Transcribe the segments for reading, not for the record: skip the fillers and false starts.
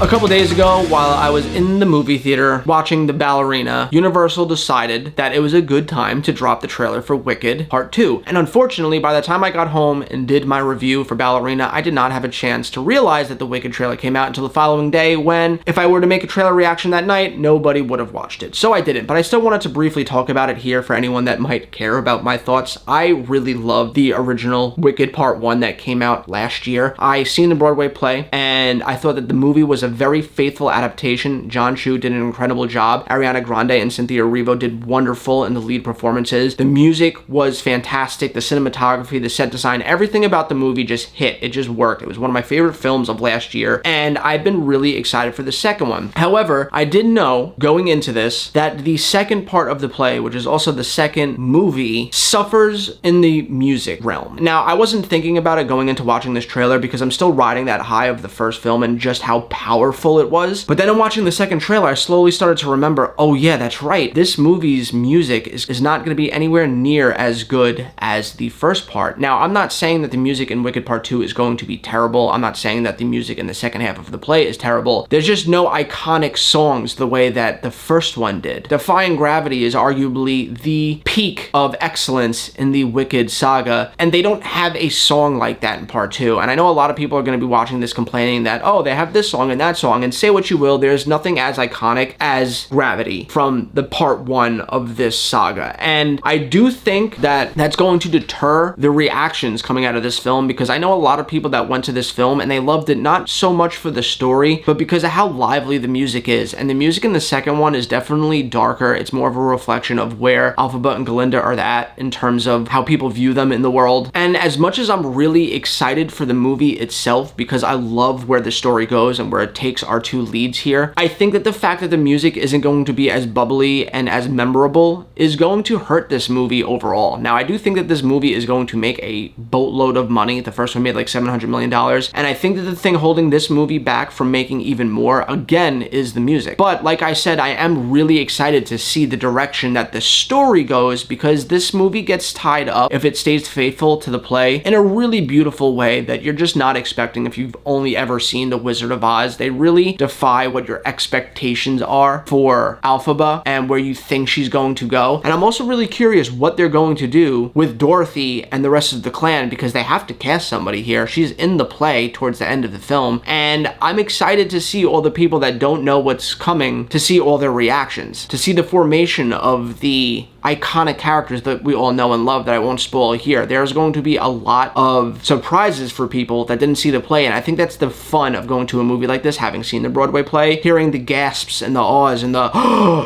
A couple days ago, while I was in the movie theater watching The Ballerina, Universal decided that it was a good time to drop the trailer for Wicked Part 2. And unfortunately, by the time I got home and did my review for Ballerina, I did not have a chance to realize that the Wicked trailer came out until the following day when, if I were to make a trailer reaction that night, nobody would have watched it. So I didn't, but I still wanted to briefly talk about it here for anyone that might care about my thoughts. I really love the original Wicked Part 1 that came out last year. I seen the Broadway play, and I thought that the movie was a very faithful adaptation. John Chu did an incredible job. Ariana Grande and Cynthia Erivo did wonderful in the lead performances. The music was fantastic. The cinematography, the set design, everything about the movie just hit. It just worked. It was one of my favorite films of last year, and I've been really excited for the second one. However, I did know going into this that the second part of the play, which is also the second movie, suffers in the music realm. Now, I wasn't thinking about it going into watching this trailer because I'm still riding that high of the first film and just how powerful it was. But then in watching the second trailer, I slowly started to remember, oh yeah, that's right. This movie's music is not going to be anywhere near as good as the first part. Now, I'm not saying that the music in Wicked Part 2 is going to be terrible. I'm not saying that the music in the second half of the play is terrible. There's just no iconic songs the way that the first one did. Defying Gravity is arguably the peak of excellence in the Wicked saga, and they don't have a song like that in Part 2. And I know a lot of people are going to be watching this complaining that, oh, they have this song and that song, and say what you will, there's nothing as iconic as Gravity from the Part 1 of this saga. And I do think that that's going to deter the reactions coming out of this film, because I know a lot of people that went to this film and they loved it not so much for the story, but because of how lively the music is. And the music in the second one is definitely darker. It's more of a reflection of where Elphaba and Glinda are at in terms of how people view them in the world. And as much as I'm really excited for the movie itself, because I love where the story goes and where it takes our two leads here, I think that the fact that the music isn't going to be as bubbly and as memorable is going to hurt this movie overall. Now, I do think that this movie is going to make a boatload of money. The first one made like $700 million. And I think that the thing holding this movie back from making even more, again, is the music. But like I said, I am really excited to see the direction that the story goes, because this movie gets tied up, if it stays faithful to the play, in a really beautiful way that you're just not expecting if you've only ever seen The Wizard of Oz. They really defy what your expectations are for Elphaba and where you think she's going to go. And I'm also really curious what they're going to do with Dorothy and the rest of the clan, because they have to cast somebody here. She's in the play towards the end of the film, and I'm excited to see all the people that don't know what's coming, to see all their reactions, to see the formation of the iconic characters that we all know and love that I won't spoil here. There's going to be a lot of surprises for people that didn't see the play, and I think that's the fun of going to a movie like this, having seen the Broadway play, hearing the gasps and the awes and the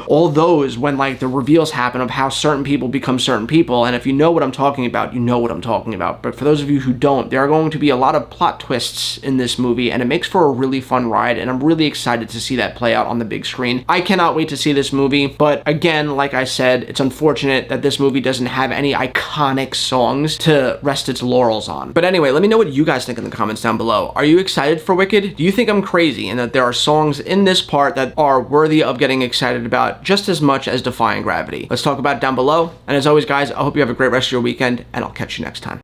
all those when like the reveals happen of how certain people become certain people. And if you know what I'm talking about, you know what I'm talking about. But for those of you who don't, there are going to be a lot of plot twists in this movie, and it makes for a really fun ride, and I'm really excited to see that play out on the big screen. I cannot wait to see this movie, but again, like I said, it's unfortunate that this movie doesn't have any iconic songs to rest its laurels on. But anyway, let me know what you guys think in the comments down below. Are you excited for Wicked? Do you think I'm crazy and that there are songs in this part that are worthy of getting excited about just as much as Defying Gravity? Let's talk about it down below. And as always, guys, I hope you have a great rest of your weekend, and I'll catch you next time.